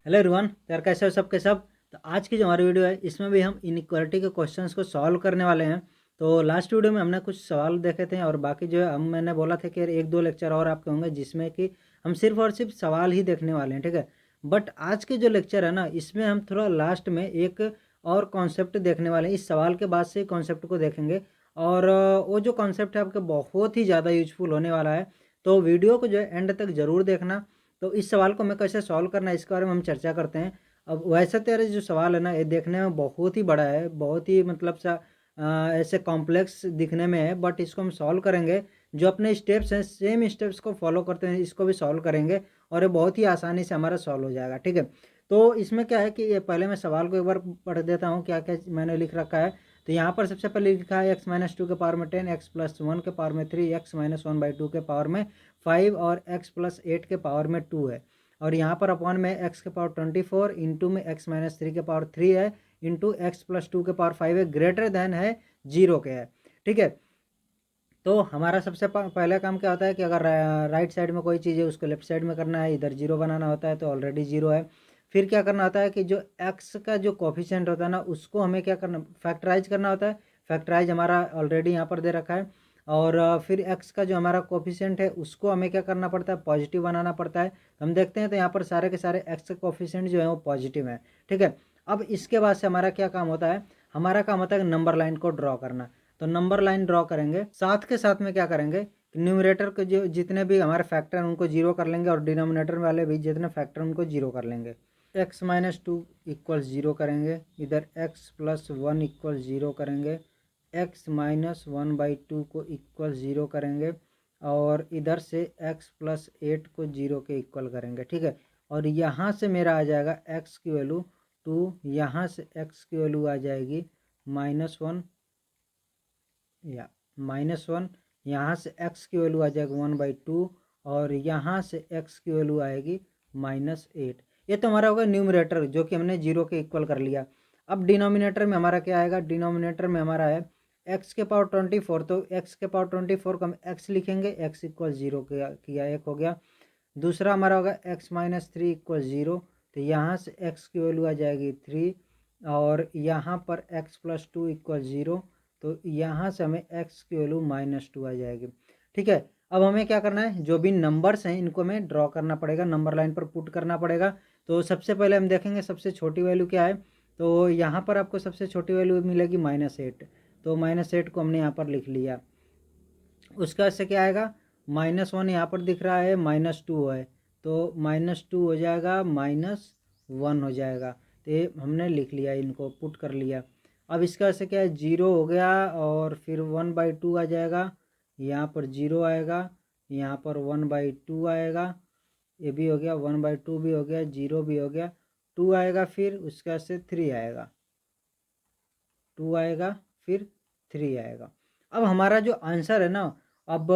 Hello everyone, तो यार कैसे हो सब के सब। तो आज की जो हमारी वीडियो है इसमें भी हम इनइक्वालिटी के क्वेश्चंस को सॉल्व करने वाले हैं। तो लास्ट वीडियो में हमने कुछ सवाल देखे थे और बाकी जो है हम मैंने बोला था कि यार एक दो लेक्चर और आपके होंगे जिसमें कि हम सिर्फ और सिर्फ सवाल ही देखने वाले हैं, ठीक है। बट आज के जो लेक्चर है ना इसमें हम थोड़ा लास्ट में एक और कॉन्सेप्ट देखने वाले हैं। इस सवाल के बाद से कॉन्सेप्ट को देखेंगे और वो जो कॉन्सेप्ट है आपके बहुत ही ज़्यादा यूजफुल होने वाला है। तो वीडियो को जो है एंड तक ज़रूर देखना। तो इस सवाल को हमें कैसे सॉल्व करना है इसके बारे में हम चर्चा करते हैं। अब वैसे तो यार जो सवाल है ना ये देखने में बहुत ही बड़ा है, बहुत ही मतलब सा ऐसे कॉम्प्लेक्स दिखने में है, बट इसको हम सॉल्व करेंगे। जो अपने स्टेप्स हैं सेम स्टेप्स को फॉलो करते हैं इसको भी सॉल्व करेंगे और ये बहुत ही आसानी से हमारा सॉल्व हो जाएगा, ठीक है। तो इसमें क्या है कि ये पहले मैं सवाल को एक बार पढ़ देता हूँ क्या क्या मैंने लिख रखा है। तो यहाँ पर सबसे पहले लिखा है x-2 के पावर में 10, x+1 के पावर में 3, x-1/2 के पावर में 5 और x+8 के पावर में 2 है। और यहाँ पर अपॉन में x के पावर 24 इंटू में x-3 के पावर 3 है इंटू x+2 के पावर 5 है, ग्रेटर देन है 0 के है, ठीक है। तो हमारा सबसे पहला काम क्या होता है कि अगर राइट साइड में कोई चीज़ है उसको लेफ्ट साइड में करना है, इधर 0 बनाना होता है तो ऑलरेडी 0 है। फिर क्या करना होता है कि जो x का जो कोफिशिएंट होता है ना उसको हमें क्या करना, फैक्टराइज करना होता है। फैक्टराइज हमारा ऑलरेडी यहाँ पर दे रखा है। और फिर x का जो हमारा कोफिशिएंट है उसको हमें क्या करना पड़ता है, पॉजिटिव बनाना पड़ता है। तो हम देखते हैं तो यहाँ पर सारे के सारे x का कोफिशिएंट जो है वो पॉजिटिव है, ठीक है। अब इसके बाद से हमारा क्या काम होता है, हमारा काम होता है नंबर लाइन को ड्रॉ करना। तो नंबर लाइन ड्रॉ करेंगे, साथ के साथ में क्या करेंगे, न्यूमरेटर के जो जितने भी हमारे फैक्टर हैं उनको जीरो कर लेंगे और डिनोमिनेटर वाले भी जितने फैक्टर उनको जीरो कर लेंगे। x-2 इक्वल ज़ीरो करेंगे, इधर x+1 इक्वल ज़ीरो करेंगे, x-1/2 को इक्वल ज़ीरो करेंगे और इधर से x+8 को जीरो के इक्वल करेंगे, ठीक है। और यहाँ से मेरा आ जाएगा x की वैल्यू 2, यहाँ से x की वैल्यू आ जाएगी -1 या -1, यहाँ से x की वैल्यू आ जाएगी 1/2 और यहाँ से x की वैल्यू आएगी -8। ये तो हमारा होगा न्यूमरेटर जो कि हमने जीरो के इक्वल कर लिया। अब डिनोमिनेटर में हमारा क्या आएगा, डिनोमिनेटर में हमारा है x के पावर 24, तो x के पावर 24 को हम x लिखेंगे, x इक्वल ज़ीरो किया, एक हो गया। दूसरा हमारा होगा x-3 इक्वल ज़ीरो, तो यहाँ से x की वैल्यू आ जाएगी 3 और यहाँ पर x+2 इक्वल ज़ीरो, तो यहाँ से हमें x की वैल्यू -2 आ जाएगी, ठीक है। अब हमें क्या करना है, जो भी नंबर्स हैं इनको हमें ड्रॉ करना पड़ेगा, नंबर लाइन पर पुट करना पड़ेगा। तो सबसे पहले हम देखेंगे सबसे छोटी वैल्यू क्या है। तो यहाँ पर आपको सबसे छोटी वैल्यू मिलेगी -8, तो -8 को हमने यहाँ पर लिख लिया। उसका से क्या आएगा, -1 यहाँ पर दिख रहा है, -2 है तो -2 हो जाएगा, -1 हो जाएगा। तो ये हमने लिख लिया, इनको पुट कर लिया। अब इसका से क्या है, 0 हो गया और फिर 1/2 आ जाएगा, यहाँ पर 0 आएगा, यहाँ पर 1/2 आएगा, ये भी हो गया, 1/2 भी हो गया, 0 भी हो गया, 2 आएगा, फिर उसका से 3 आएगा, 2 आएगा, फिर 3 आएगा। अब हमारा जो आंसर है ना, अब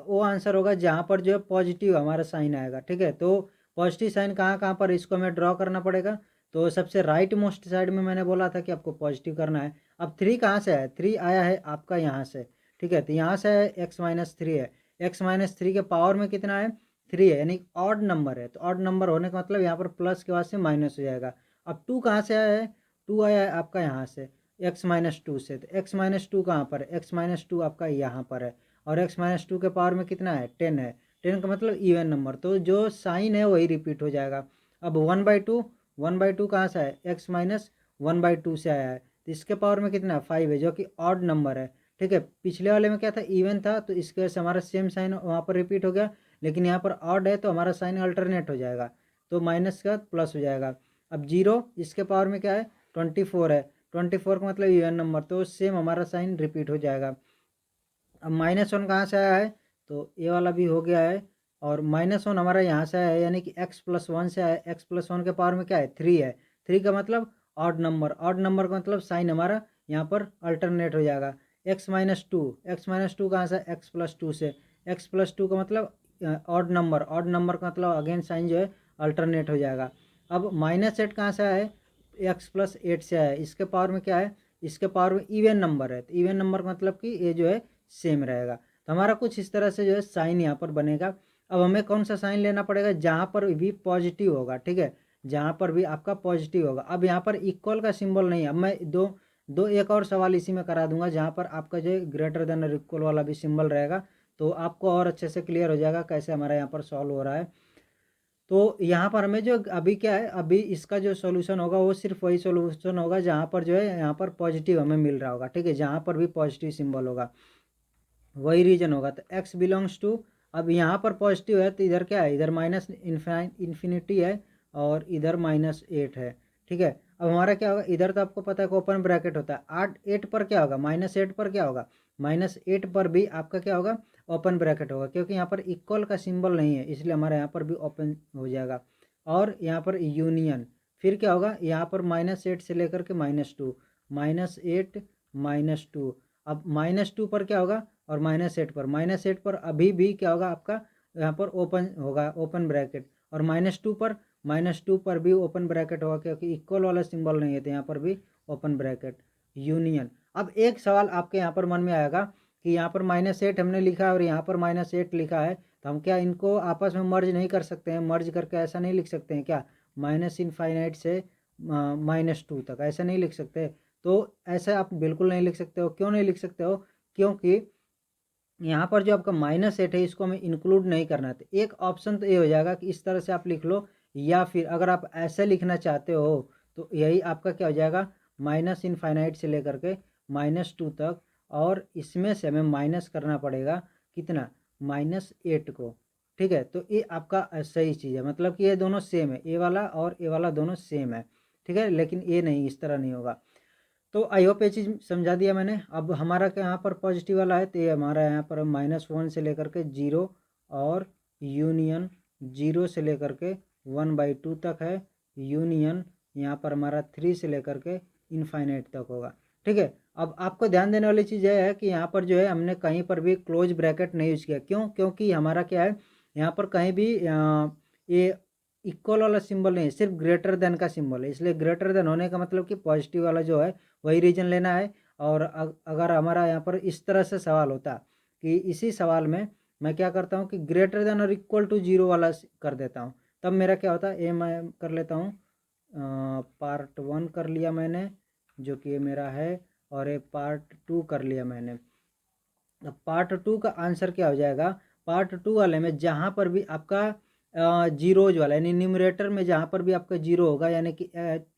वो आंसर होगा जहाँ पर जो है पॉजिटिव हमारा साइन आएगा, ठीक है। तो पॉजिटिव साइन कहाँ कहाँ पर इसको हमें ड्रॉ करना पड़ेगा। तो सबसे राइट मोस्ट साइड में मैंने बोला था कि आपको पॉजिटिव करना है। अब 3 कहाँ से आया, 3 आया है आपका यहाँ से, ठीक है। तो यहाँ से x-3 है, x-3 के पावर में कितना है, 3 है, यानी ऑड नंबर है। तो ऑड नंबर होने का मतलब यहाँ पर प्लस के बाद से माइनस हो जाएगा। अब 2 कहाँ से आया है, 2 आया है आपका यहाँ से x-2 से, तो x-2 कहाँ पर है, x-2 आपका यहाँ पर है और x-2 के पावर में कितना है, 10 है। 10 का मतलब इवन नंबर, तो जो साइन है वही रिपीट हो जाएगा। अब 1/2 कहाँ से है, x-1/2 से आया है, तो इसके पावर में कितना है, 5 है जो कि ऑड नंबर है, ठीक है। पिछले वाले में क्या था, इवन था, तो इसके वजह से हमारा सेम साइन वहाँ पर रिपीट हो गया, लेकिन यहाँ पर ऑड है तो हमारा साइन अल्टरनेट हो जाएगा, तो माइनस का प्लस हो जाएगा। अब 0 इसके पावर में क्या है, 24 है, 24 का मतलब इवन नंबर, तो सेम हमारा साइन रिपीट हो जाएगा। अब -1 कहाँ से आया है, तो ये वाला भी हो गया है और -1 हमारा यहाँ से आया है, यानी कि x+1 से आया है। x+1 के पावर में क्या है, 3 है, 3 का मतलब ऑड नंबर, ऑड नंबर का मतलब साइन हमारा यहाँ पर अल्टरनेट हो जाएगा। x-2 कहाँ से, x+2 से, x+2 का मतलब ऑड नंबर, ऑड नंबर का मतलब अगेन साइन जो है अल्टरनेट हो जाएगा। अब -8 कहाँ से आया है, x+8 से आया है, इसके पावर में क्या है, इसके पावर में इवन नंबर है, तो इवन नंबर का मतलब कि ये जो है सेम रहेगा। तो हमारा कुछ इस तरह से जो है साइन यहाँ पर बनेगा। अब हमें कौन सा साइन लेना पड़ेगा, जहाँ पर भी पॉजिटिव होगा, ठीक है, जहाँ पर भी आपका पॉजिटिव होगा। अब यहाँ पर इक्वल का सिंबल नहीं है। अब मैं दो एक और सवाल इसी में करा दूंगा जहाँ पर आपका जो ग्रेटर देन और इक्वल वाला भी सिंबल रहेगा, तो आपको और अच्छे से क्लियर हो जाएगा कैसे हमारा यहाँ पर सॉल्व हो रहा है। तो यहाँ पर हमें जो अभी क्या है, अभी इसका जो सॉल्यूशन होगा वो सिर्फ वही सॉल्यूशन होगा जहाँ पर जो है यहाँ पर पॉजिटिव हमें मिल रहा होगा, ठीक है, जहाँ पर भी पॉजिटिव सिंबल होगा वही रीजन होगा। तो x बिलोंग्स टू, अब यहाँ पर पॉजिटिव है तो इधर क्या है, इधर माइनस इन्फिनिटी है और इधर -8 है, ठीक है। अब हमारा क्या होगा, इधर तो आपको पता है कि ओपन ब्रैकेट होता है, 8 पर क्या होगा, -8 पर क्या होगा, -8 पर भी आपका क्या होगा, ओपन ब्रैकेट होगा, क्योंकि यहाँ पर इक्वल का सिंबल नहीं है इसलिए हमारा यहाँ पर भी ओपन हो जाएगा। और यहाँ पर यूनियन, फिर क्या होगा, यहाँ पर -8 से लेकर के -2, -8 -2, अब -2 पर क्या होगा और -8 पर अभी भी क्या होगा आपका यहाँ पर ओपन होगा, ओपन ब्रैकेट, और -2 पर भी ओपन ब्रैकेट होगा क्योंकि इक्वल वाला सिंबल नहीं है तो यहाँ पर भी ओपन ब्रैकेट, यूनियन। अब एक सवाल आपके यहाँ पर मन में आएगा कि यहाँ पर -8 हमने लिखा है और यहाँ पर -8 लिखा है, तो हम क्या इनको आपस में मर्ज नहीं कर सकते हैं, मर्ज करके ऐसा नहीं लिख सकते हैं क्या, -∞ से -2 तक ऐसा नहीं लिख सकते। तो ऐसा आप बिल्कुल नहीं लिख सकते हो। क्यों नहीं लिख सकते हो, क्योंकि यहाँ पर जो आपका -8 है इसको हमें इंक्लूड नहीं करना है। तो एक ऑप्शन तो ये हो जाएगा कि इस तरह से आप लिख लो, या फिर अगर आप ऐसे लिखना चाहते हो तो यही आपका क्या हो जाएगा, -∞ से लेकर के -2 तक, और इसमें से हमें माइनस करना पड़ेगा कितना, -8 को, ठीक है। तो ये आपका सही चीज़ है, मतलब कि ये दोनों सेम है, ए वाला और ए वाला दोनों सेम है, ठीक है, लेकिन ये नहीं, इस तरह नहीं होगा। तो आई होप ये चीज़ समझा दिया मैंने। अब हमारा क्या यहाँ पर पॉजिटिव वाला है तो ये हमारा यहाँ पर -1 से लेकर के 0 और यूनियन 0 से लेकर के 1/2 तक है, यूनियन यहाँ पर हमारा 3 से लेकर के इनफाइनाइट तक होगा, ठीक है। अब आपको ध्यान देने वाली चीज़ यह है कि यहाँ पर जो है हमने कहीं पर भी क्लोज ब्रैकेट नहीं यूज किया। क्यों, क्योंकि हमारा क्या है, यहाँ पर कहीं भी ये इक्वल वाला सिंबल नहीं है, सिर्फ ग्रेटर देन का सिंबल है, इसलिए ग्रेटर देन होने का मतलब कि पॉजिटिव वाला जो है वही रीजन लेना है। और अगर हमारा यहाँ पर इस तरह से सवाल होता कि इसी सवाल में मैं क्या करता हूँ कि ग्रेटर देन और इक्वल टू 0 वाला कर देता हूँ, तब मेरा क्या होता है, ये मैं कर लेता हूँ, पार्ट 1 कर लिया मैंने जो कि ये मेरा है, और ये पार्ट 2 कर लिया मैंने। अब पार्ट 2 का आंसर क्या हो जाएगा, पार्ट 2 वाले में जहाँ पर भी आपका जीरोज वाला यानी न्यूमरेटर में जहाँ पर भी आपका जीरो होगा, यानी कि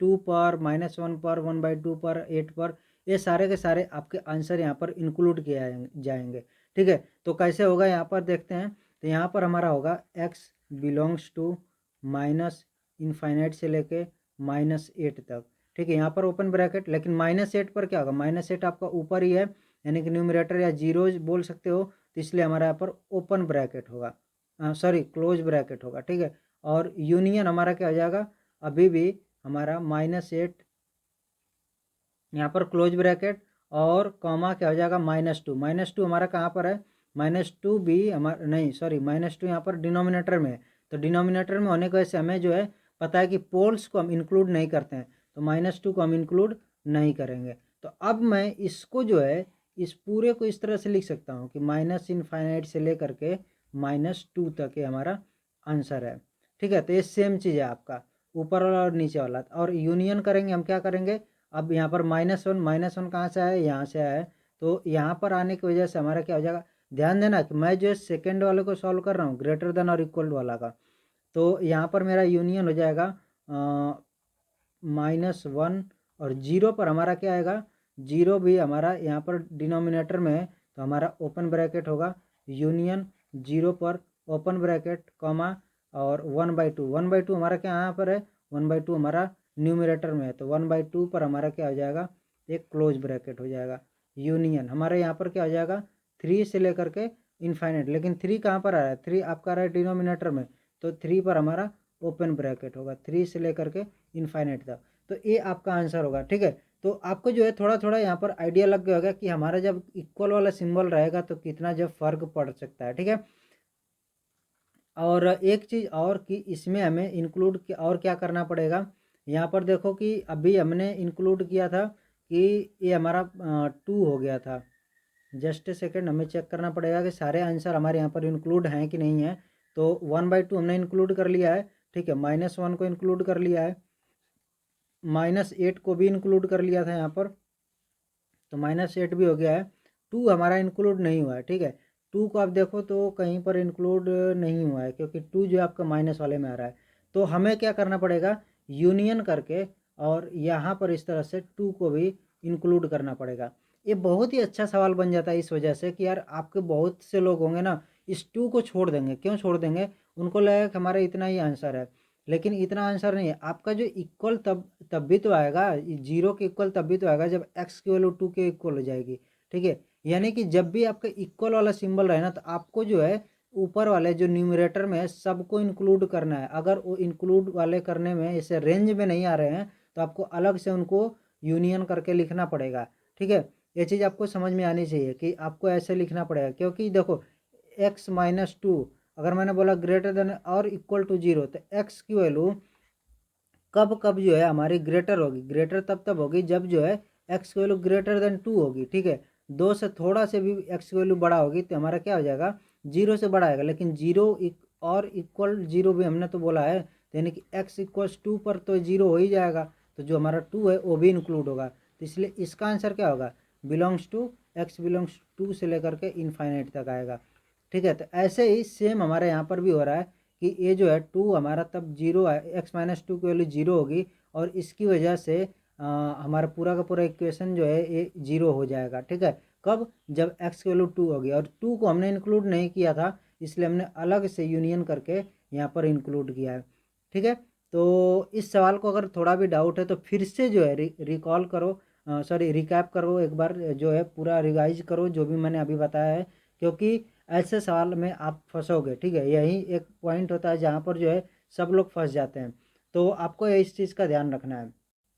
2 पर, -1 पर, 1/2 पर, 8 पर, ये सारे के सारे आपके आंसर यहाँ पर इंक्लूड किए जाएंगे, ठीक है। तो कैसे होगा यहाँ पर देखते हैं। तो यहाँ पर हमारा होगा x बिलोंग्स टू -∞ से लेके -8 तक, ठीक है, यहाँ पर ओपन ब्रैकेट, लेकिन -8 पर क्या होगा, -8 आपका ऊपर ही है यानी कि न्यूमरेटर या जीरोज बोल सकते हो, तो इसलिए हमारा यहाँ पर ओपन ब्रैकेट होगा, सॉरी क्लोज ब्रैकेट होगा, ठीक है। और यूनियन हमारा क्या हो जाएगा, अभी भी हमारा -8 यहाँ पर क्लोज ब्रैकेट, और कॉमा क्या हो जाएगा, -2, -2 हमारा कहाँ पर है, -2 भी हमारा नहीं, सॉरी -2 यहाँ पर डिनोमिनेटर में है, तो डिनोमिनेटर में होने की वजह से हमें जो है पता है कि पोल्स को हम इंक्लूड नहीं करते हैं, तो -2 को हम इंक्लूड नहीं करेंगे। तो अब मैं इसको जो है इस पूरे को इस तरह से लिख सकता हूँ कि -∞ से लेकर के -2 तक ये हमारा आंसर है, ठीक है। तो ये सेम चीज़ है आपका ऊपर वाला और नीचे वाला। और यूनियन करेंगे हम, क्या करेंगे, अब यहाँ पर -1 कहाँ से आया है, यहाँ से आया है, तो यहाँ पर आने की वजह से हमारा क्या हो जाएगा, ध्यान देना कि मैं जो सेकेंड वाले को सॉल्व कर रहा हूँ ग्रेटर देन और इक्वल वाला का, तो यहाँ पर मेरा यूनियन हो जाएगा -1, और 0 पर हमारा क्या आएगा, 0 भी हमारा यहाँ पर डिनोमिनेटर में है तो हमारा ओपन ब्रैकेट होगा, यूनियन 0 पर ओपन ब्रैकेट कॉमा, और 1/2 हमारा क्या यहाँ पर है, 1/2 हमारा न्यूमरेटर में है, तो 1/2 पर हमारा क्या हो जाएगा, एक क्लोज ब्रैकेट हो जाएगा, यूनियन हमारे यहाँ पर क्या हो जाएगा, 3 से लेकर के इनफाइनाइट, लेकिन 3 कहाँ पर आ रहा है, 3 आपका आ रहा है डिनोमिनेटर में, तो 3 पर हमारा ओपन ब्रैकेट होगा, 3 से लेकर के इनफाइनाइट तक, तो ये आपका आंसर होगा, ठीक है। तो आपको जो है थोड़ा थोड़ा यहाँ पर आइडिया लग गया होगा कि हमारा जब इक्वल वाला सिंबल रहेगा तो कितना जब फर्क पड़ सकता है, ठीक है। और एक चीज़ और कि इसमें हमें इंक्लूड और क्या करना पड़ेगा, यहाँ पर देखो कि अभी हमने इंक्लूड किया था कि ये हमारा 2 हो गया था, जस्ट सेकेंड हमें चेक करना पड़ेगा कि सारे आंसर हमारे यहाँ पर इंक्लूड हैं कि नहीं है। तो 1/2 हमने इंक्लूड कर लिया है, ठीक है, -1 को इंक्लूड कर लिया है, -8 को भी इंक्लूड कर लिया था यहाँ पर, तो -8 भी हो गया है। 2 हमारा इंक्लूड नहीं हुआ है, ठीक है। 2 को आप देखो तो कहीं पर इंक्लूड नहीं हुआ है, क्योंकि 2 जो आपका माइनस वाले में आ रहा है। तो हमें क्या करना पड़ेगा, यूनियन करके और यहाँ पर इस तरह से 2 को भी इंक्लूड करना पड़ेगा। ये बहुत ही अच्छा सवाल बन जाता है इस वजह से कि यार आपके बहुत से लोग होंगे ना, इस 2 को छोड़ देंगे। क्यों छोड़ देंगे, उनको लगेगा कि हमारा इतना ही आंसर है, लेकिन इतना आंसर नहीं है आपका। जो इक्वल तब तब भी तो आएगा, 0 के इक्वल तब भी तो आएगा जब x की वैल्यू 2 के इक्वल हो जाएगी, ठीक है। यानी कि जब भी आपका इक्वल वाला सिंबल रहे ना, तो आपको जो है ऊपर वाले जो न्यूमरेटर में है सबको इंक्लूड करना है। अगर वो इंक्लूड वाले करने में ऐसे रेंज में नहीं आ रहे हैं, तो आपको अलग से उनको यूनियन करके लिखना पड़ेगा, ठीक है। ये चीज़ आपको समझ में आनी चाहिए कि आपको ऐसे लिखना पड़ेगा, क्योंकि देखो x-2 अगर मैंने बोला ग्रेटर देन और इक्वल टू 0, तो x की वैल्यू कब कब जो है हमारी ग्रेटर होगी, ग्रेटर तब तब होगी जब जो है x की वैल्यू ग्रेटर देन 2 होगी, ठीक है। 2 से थोड़ा से भी x की वैल्यू बड़ा होगी तो हमारा क्या हो जाएगा, 0 से बड़ा आएगा। लेकिन 0 और इक्वल 0 भी हमने तो बोला है, तो यानी कि x इक्वल्स 2 पर तो 0 हो ही जाएगा, तो जो हमारा 2 है वो भी इंक्लूड होगा। तो इसलिए इसका आंसर क्या होगा, belongs to, x belongs to से लेकर के इनफाइनाइट तक आएगा, ठीक है। तो ऐसे ही सेम हमारे यहाँ पर भी हो रहा है कि ये जो है 2 हमारा तब 0 है, x-2 की वैल्यू 0 होगी, और इसकी वजह से हमारा पूरा का पूरा इक्वेशन जो है ये 0 हो जाएगा, ठीक है। कब, जब x की वैल्यू 2 होगी, और 2 को हमने इंक्लूड नहीं किया था, इसलिए हमने अलग से यूनियन करके यहाँ पर इंक्लूड किया है, ठीक है। तो इस सवाल को अगर थोड़ा भी डाउट है तो फिर से जो है रिकॉल करो, सॉरी रिकैप करो, एक बार जो है पूरा रिवाइज करो जो भी मैंने अभी बताया है, क्योंकि ऐसे सवाल में आप फंसोगे, ठीक है। यही एक पॉइंट होता है जहाँ पर जो है सब लोग फंस जाते हैं, तो आपको इस चीज़ का ध्यान रखना है।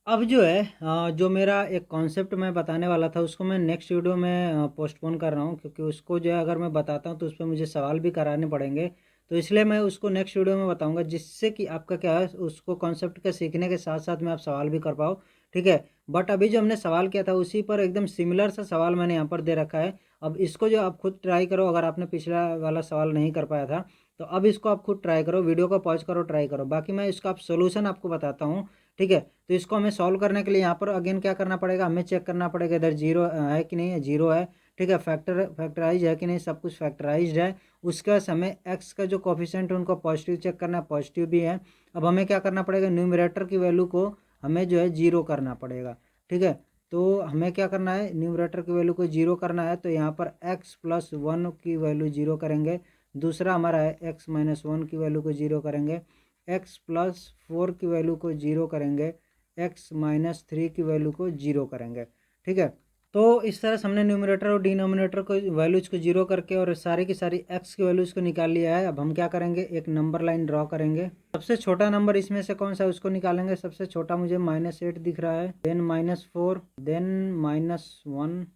अब जो है जो मेरा एक कॉन्सेप्ट मैं बताने वाला था उसको मैं नेक्स्ट वीडियो में पोस्टपोन कर रहा हूँ, क्योंकि उसको जो है अगर मैं बताता हूँ तो उस पर मुझे सवाल भी कराने पड़ेंगे, तो इसलिए मैं उसको नेक्स्ट वीडियो में बताऊंगा, जिससे कि आपका क्या है उसको कॉन्सेप्ट का सीखने के साथ साथ में आप सवाल भी कर पाओ, ठीक है। बट अभी जो हमने सवाल किया था उसी पर एकदम सिमिलर सा सवाल मैंने यहाँ पर दे रखा है। अब इसको जो आप खुद ट्राई करो, अगर आपने पिछला वाला सवाल नहीं कर पाया था तो अब इसको आप खुद ट्राई करो, वीडियो को पॉज करो, ट्राई करो, बाकी मैं इसका आप सोल्यूशन आपको बताता हूँ, ठीक है। तो इसको हमें सॉल्व करने के लिए यहाँ पर अगेन क्या करना पड़ेगा, हमें चेक करना पड़ेगा इधर 0 है कि नहीं है, 0 है, ठीक है। फैक्टराइज है कि नहीं, सब कुछ फैक्टराइज है। उसके बाद हमें एक्स का जो कोफिशिएंट है उनको पॉजिटिव चेक करना है, पॉजिटिव भी है। अब हमें क्या करना पड़ेगा, न्यूमरेटर की वैल्यू को हमें जो है 0 करना पड़ेगा, ठीक है। तो हमें क्या करना है, न्यूमरेटर की वैल्यू को 0 करना है, तो यहाँ पर x+1 की वैल्यू 0 करेंगे। दूसरा हमारा है x-1 की वैल्यू को 0 करेंगे, x+4 की वैल्यू को 0 करेंगे, x-3 की वैल्यू को 0 करेंगे, ठीक है। तो इस तरह से हमने न्यूमरेटर और डिनोमिनेटर को वैल्यूज को 0 करके और सारी की सारी x की वैल्यूज को निकाल लिया है। अब हम क्या करेंगे, एक नंबर लाइन ड्रॉ करेंगे। सबसे छोटा नंबर इसमें से कौन सा है उसको निकालेंगे। सबसे छोटा मुझे -8 दिख रहा है, देन -4, देन -1,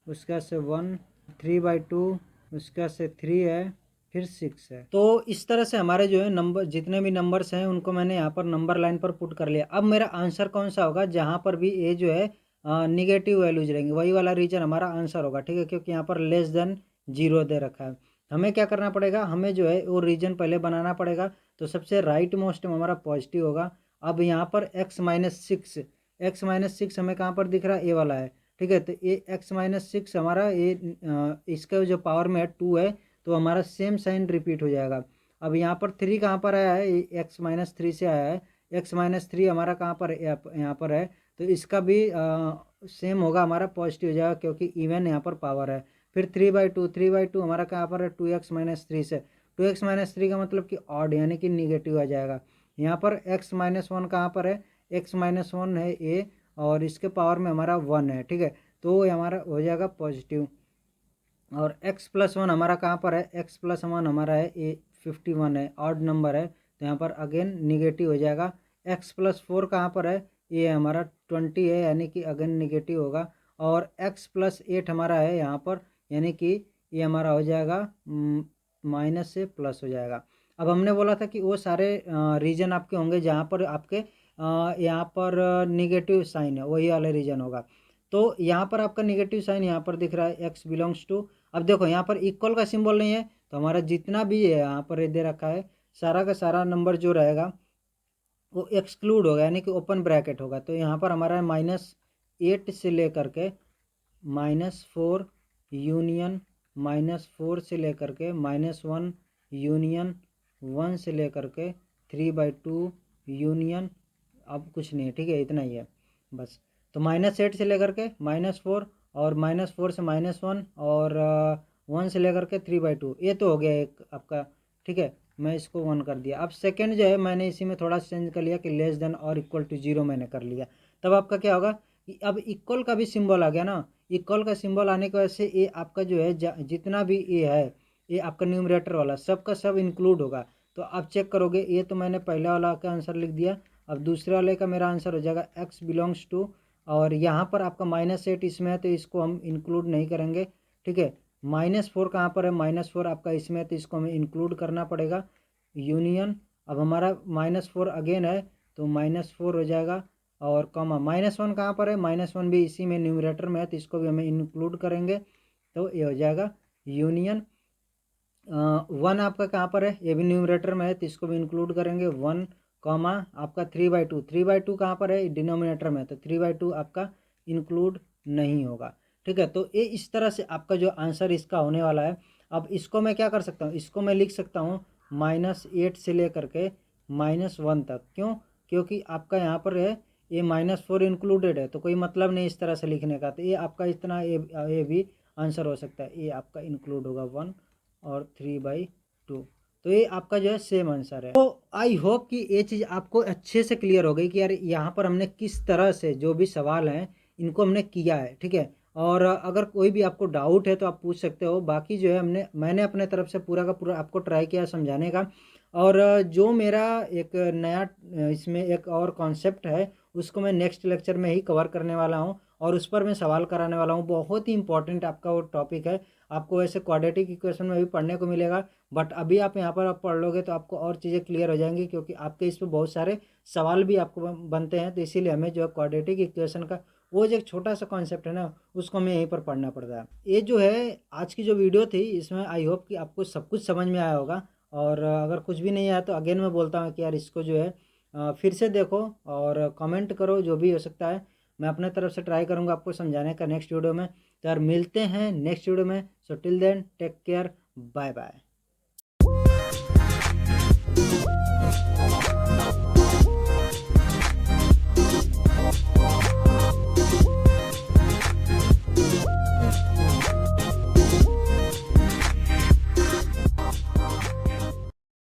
उसके बाद से 1, 3/2, उसके बाद से 3 है, फिर 6 है। तो इस तरह से हमारे जो है नंबर, जितने भी नंबर्स हैं उनको मैंने यहाँ पर नंबर लाइन पर पुट कर लिया। अब मेरा आंसर कौन सा होगा, जहाँ पर भी ये जो है निगेटिव वैल्यूज रहेंगी वही वाला रीजन हमारा आंसर होगा, ठीक है। क्योंकि यहाँ पर लेस देन 0 दे रखा है। हमें क्या करना पड़ेगा, हमें जो है वो रीजन पहले बनाना पड़ेगा। तो सबसे राइट मोस्ट में हमारा पॉजिटिव होगा। अब यहाँ पर x-6 हमें कहाँ पर दिख रहा है, ए वाला है, ठीक है। तो ये x-6 हमारा ये इसका जो पावर में है 2 है, तो हमारा सेम साइन रिपीट हो जाएगा। अब यहाँ पर 3 कहाँ पर आया है, x-3 से आया है। x-3 हमारा कहाँ पर, यहाँ पर है, तो इसका भी सेम होगा, हमारा पॉजिटिव हो जाएगा, क्योंकि इवन यहाँ पर पावर है। फिर 3/2 हमारा कहाँ पर है, 2x-3 से। 2x-3 का मतलब कि ऑड यानी कि निगेटिव आ जाएगा। यहाँ पर x-1 कहाँ पर है, x-1 है ए, और इसके पावर में हमारा 1 है, ठीक है। तो हमारा हो जाएगा पॉजिटिव। और x+1 हमारा कहाँ पर है, x+1 हमारा है ए 51 है, ऑड नंबर है, तो यहाँ पर अगेन निगेटिव हो जाएगा। x+4 कहाँ पर है, ये हमारा 20 है, यानी कि अगेन निगेटिव होगा। और x+8 हमारा है यहाँ पर, यानी कि ये हमारा हो जाएगा माइनस से प्लस हो जाएगा। अब हमने बोला था कि वो सारे रीजन आपके होंगे जहाँ पर आपके यहाँ पर निगेटिव साइन है, वही वाला रीजन होगा। तो यहाँ पर आपका निगेटिव साइन यहाँ पर दिख रहा है, x बिलोंग्स टू। अब देखो यहाँ पर इक्वल का सिंबल नहीं है, तो हमारा जितना भी है यहाँ पर दे रखा है सारा का सारा नंबर जो रहेगा वो एक्सक्लूड होगा, यानी कि ओपन ब्रैकेट होगा। तो यहाँ पर हमारा -8 से लेकर के -4 यूनियन -4 से लेकर के -1 यूनियन 1 से लेकर के 3/2 यूनियन, अब कुछ नहीं है, ठीक है, इतना ही है बस। तो -8 से लेकर के -4 और -4 से -1 और 1 से लेकर के 3/2, ये तो हो गया एक आपका, ठीक है। मैं इसको 1 कर दिया। अब सेकंड जो है मैंने इसी में थोड़ा चेंज कर लिया कि लेस देन और इक्वल टू 0 मैंने कर लिया। तब आपका क्या होगा कि अब इक्वल का भी सिंबल आ गया ना। इक्वल का सिंबल आने की वजह से ये आपका जो है जितना भी ये है, ये आपका न्यूमरेटर वाला सब का सब इंक्लूड होगा। तो आप चेक करोगे, ये तो मैंने पहले वाला का आंसर लिख दिया। अब दूसरे वाले का मेरा आंसर हो जाएगा x बिलोंग्स टू, और यहाँ पर आपका -8 इसमें है तो इसको हम इंक्लूड नहीं करेंगे, ठीक है। -4 कहाँ पर है, -4 आपका इसमें है तो इसको हमें इंक्लूड करना पड़ेगा। यूनियन, अब हमारा -4 अगेन है तो -4 हो जाएगा, और कॉमा -1 कहाँ पर है, -1 भी इसी में न्यूमरेटर में है तो इसको भी हमें इंक्लूड करेंगे। तो ये हो जाएगा यूनियन 1 आपका कहाँ पर है, ये भी न्यूमरेटर में है तो इसको भी इंक्लूड करेंगे 1, कॉमा आपका 3/2, 3/2 कहाँ पर है, डिनोमिनेटर में, तो 3/2 आपका इंक्लूड नहीं होगा, ठीक है। तो ये इस तरह से आपका जो आंसर इसका होने वाला है। अब इसको मैं क्या कर सकता हूँ, इसको मैं लिख सकता हूँ -8 से लेकर के -1 तक। क्यों? क्योंकि आपका यहाँ पर है ये -4 इंक्लूडेड है, तो कोई मतलब नहीं इस तरह से लिखने का। तो ये आपका इतना ये भी आंसर हो सकता है, ये आपका इंक्लूड होगा 1 और 3/2। तो ये आपका जो है सेम आंसर है। तो आई होप कि ये चीज़ आपको अच्छे से क्लियर हो गई कि यार यहाँ पर हमने किस तरह से जो भी सवाल हैं इनको हमने किया है, ठीक है। और अगर कोई भी आपको डाउट है तो आप पूछ सकते हो। बाकी जो है मैंने अपने तरफ से पूरा का पूरा आपको ट्राई किया समझाने का। और जो मेरा एक नया इसमें एक और कॉन्सेप्ट है उसको मैं नेक्स्ट लेक्चर में ही कवर करने वाला हूँ, और उस पर मैं सवाल कराने वाला हूँ। बहुत ही इंपॉर्टेंट आपका वो टॉपिक है। आपको वैसे क्वाड्रेटिक इक्वेशन में भी पढ़ने को मिलेगा, बट अभी आप यहाँ पर आप पढ़ लोगे तो आपको और चीज़ें क्लियर हो जाएंगी, क्योंकि आपके इस पर बहुत सारे सवाल भी आपको बनते हैं। तो इसीलिए हमें जो है क्वाड्रेटिक इक्वेशन का वो जो एक छोटा सा कॉन्सेप्ट है ना, उसको हमें यहीं पर पढ़ना पड़ता है। ये जो है आज की जो वीडियो थी इसमें आई होप कि आपको सब कुछ समझ में आया होगा। और अगर कुछ भी नहीं आया तो अगेन मैं बोलता हूँ कि यार इसको जो है फिर से देखो और कमेंट करो, जो भी हो सकता है मैं अपने तरफ से ट्राई करूँगा आपको समझाने का नेक्स्ट वीडियो में। तो यार मिलते हैं नेक्स्ट वीडियो में। So till then take care, bye bye.